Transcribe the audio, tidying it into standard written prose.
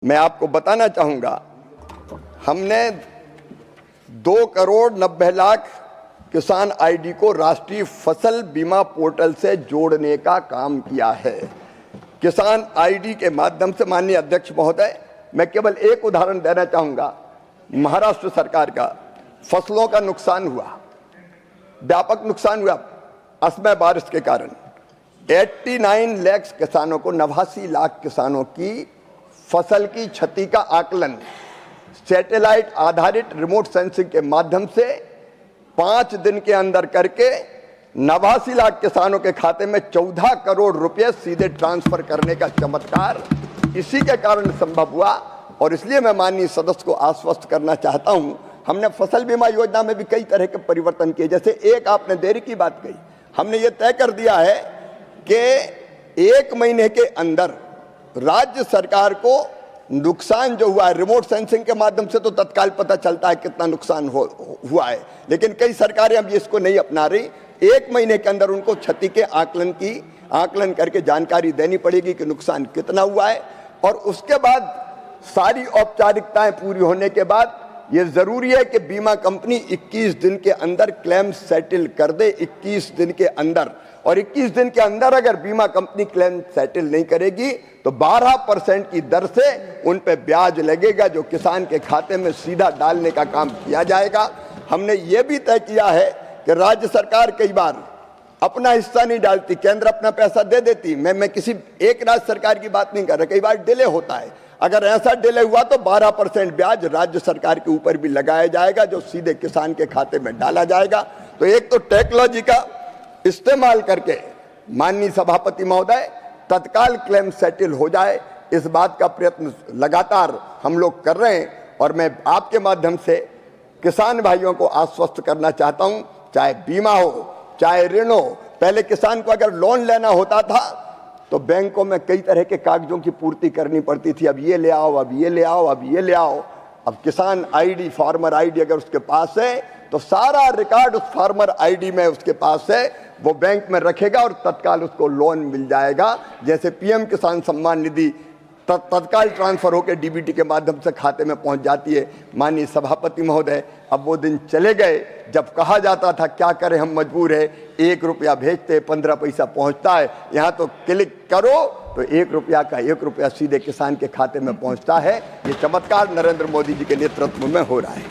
मैं आपको बताना चाहूंगा, हमने 2,90,00,000 किसान आईडी को राष्ट्रीय फसल बीमा पोर्टल से जोड़ने का काम किया है। किसान आईडी के माध्यम से, माननीय अध्यक्ष महोदय, मैं केवल एक उदाहरण देना चाहूंगा। महाराष्ट्र सरकार का फसलों का नुकसान हुआ, व्यापक नुकसान हुआ असमय बारिश के कारण। 89 लाख किसानों को, 89 लाख किसानों की फसल की क्षति का आकलन सैटेलाइट आधारित रिमोट सेंसिंग के माध्यम से 5 दिन के अंदर करके 89 लाख किसानों के खाते में 14 करोड़ रुपए सीधे ट्रांसफर करने का चमत्कार इसी के कारण संभव हुआ। और इसलिए मैं माननीय सदस्य को आश्वस्त करना चाहता हूं, हमने फसल बीमा योजना में भी कई तरह के परिवर्तन किए। जैसे एक आपने देरी की बात कही, हमने ये तय कर दिया है कि 1 महीने के अंदर राज्य सरकार को नुकसान जो हुआ है, रिमोट सेंसिंग के माध्यम से तो तत्काल पता चलता है कितना नुकसान हुआ है, लेकिन कई सरकारें अब इसको नहीं अपना रही। 1 महीने के अंदर उनको क्षति के आकलन करके जानकारी देनी पड़ेगी कि नुकसान कितना हुआ है। और उसके बाद सारी औपचारिकताएं पूरी होने के बाद ये जरूरी है कि बीमा कंपनी 21 दिन के अंदर क्लेम सेटल कर दे, 21 दिन के अंदर। और 21 दिन के अंदर अगर बीमा कंपनी क्लेम सेटल नहीं करेगी तो 12% की दर से उन पे ब्याज लगेगा, जो किसान के खाते में सीधा डालने का काम किया जाएगा। हमने ये भी तय किया है कि राज्य सरकार कई बार अपना हिस्सा नहीं डालती, केंद्र अपना पैसा दे देती। मैं किसी एक राज्य सरकार की बात नहीं कर रहा, कई बार डिले होता है। अगर ऐसा डिले हुआ तो 12% ब्याज राज्य सरकार के ऊपर भी लगाया जाएगा, जो सीधे किसान के खाते में डाला जाएगा। तो एक तो टेक्नोलॉजी का इस्तेमाल करके माननीय सभापति महोदय तत्काल क्लेम सेटल हो जाए, इस बात का प्रयत्न लगातार हम लोग कर रहे हैं। और मैं आपके माध्यम से किसान भाइयों को आश्वस्त करना चाहता हूं, चाहे बीमा हो चाहे ऋण हो। पहले किसान को अगर लोन लेना होता था तो बैंकों में कई तरह के कागजों की पूर्ति करनी पड़ती थी, अब ये ले आओ, अब ये ले आओ, अब ये ले आओ। अब किसान आईडी, फार्मर आईडी अगर उसके पास है तो सारा रिकॉर्ड उस फार्मर आईडी में उसके पास है, वो बैंक में रखेगा और तत्काल उसको लोन मिल जाएगा। जैसे पीएम किसान सम्मान निधि तत्काल ट्रांसफर होकर डीबीटी के माध्यम से खाते में पहुंच जाती है। माननीय सभापति महोदय, अब वो दिन चले गए जब कहा जाता था क्या करें हम मजबूर है, 1 रुपया भेजते 15 पैसा पहुंचता है। यहाँ तो क्लिक करो तो 1 रुपया का 1 रुपया सीधे किसान के खाते में पहुंचता है। ये चमत्कार नरेंद्र मोदी जी के नेतृत्व में हो रहा है।